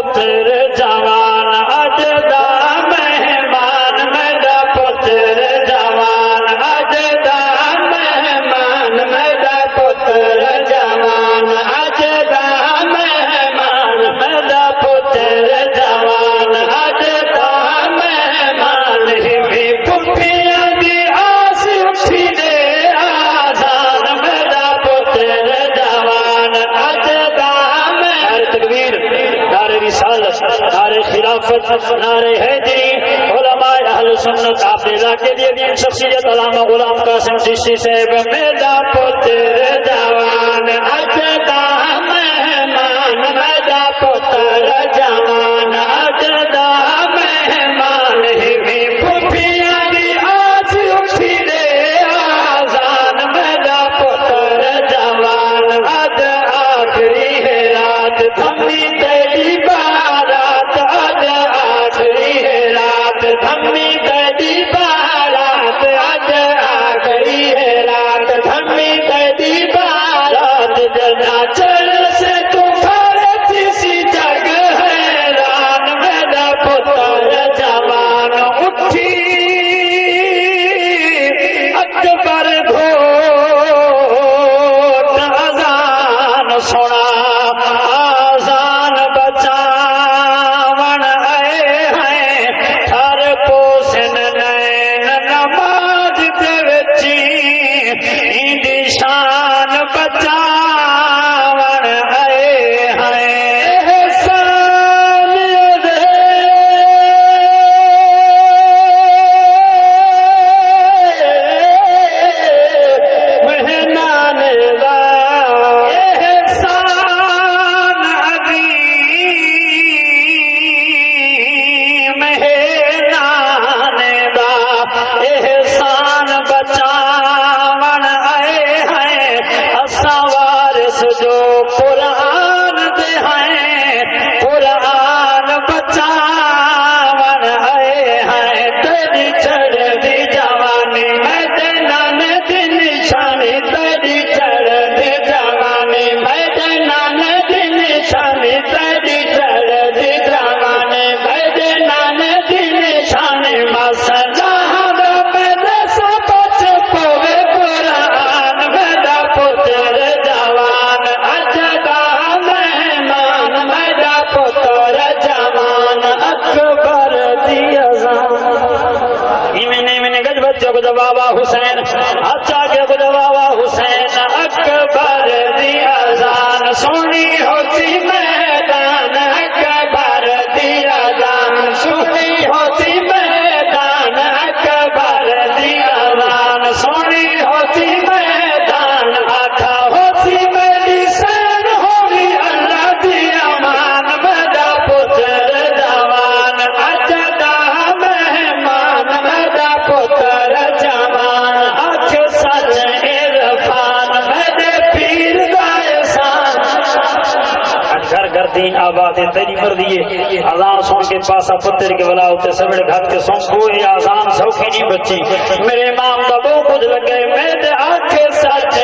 पुत्र जवान अज दा मेहमान मेरा पुत्र जवान अज दा मेहमान मेरा पुत्र जवान अज दा मेहमान मेरा पुत्र जवान अज दा मेहमान ही पुफिया दी आस उठी दे आजान मेरा पुत्र जवान अज दा मेहमान तकबीर नारे रिसालत नारे खिलाफत नारे हैदरी उलमाए अहले सुन्नत आपने इलाके दिए भी शख्सियत अल्लामा गुलाम कासिम चिश्ती साहब मेरा पुत्र जवान अज दा मेहमान मेरा पुत्र जवान अज दा मेहमान ही पुफिया दी आस उठी दे आजान मेरा पुत्र जवान अज आखिरी है रात थमी तेरी बारात अज आखिरी है रात थमी तेरी बारात अज आखिरी है रात थमी तेरी बारात जना चल से तू फरत सी जग हैरान मेरा पुत्र जवान उठी अकबर घोट अजान सुना आजान बचावन आए हैं हर पोसन नैन नमाज दे विची इंदी शान बचावन आए हैं एहसान दे मेहमान दा एहसान अजीम मेहमान दा एहसान बचावन आए हैं असा वारिस जो कुरान दे हैं कुरान बचावन आए हैं तेरी चढ़दी जवानी मैं देना ने दिन निशानी तेरी चढ़दी जवानी मैं देना ने दिन निशानी तेरी चढ़दी जवानी मैं देना ने दिन निशानी मसला मेरे सब बच पवे कुरान मेरा पुत्र जवान अज दा मेहमान मेरा पुत्र जवान अकबर दी अज़ान इमने गज बच्चों को बाबा हुसैन अच्छा के को बाबा हुसैन अकबर दी अज़ान सुनी होती मैदान अकबर दी अज़ान सुनी होती मैदान अकबर दी अज़ान सुनी होती मैदान आखा होती मेरी सैन होगी अल्लाह दी अमान मेरा पुत्र जवान अज दा मेहमान मेरा पुत्र जवान अख सच इरफान मेरे पीर दा एहसान घर घर दीन आबाद है तेरी मर्जी है अजान सुन के पासा पुत्र के वला उते सबड़े घाट के सुन कोई आजान सौखी नहीं बची मेरे इमाम दा बहुत कुछ लगे मेरे आंखें सच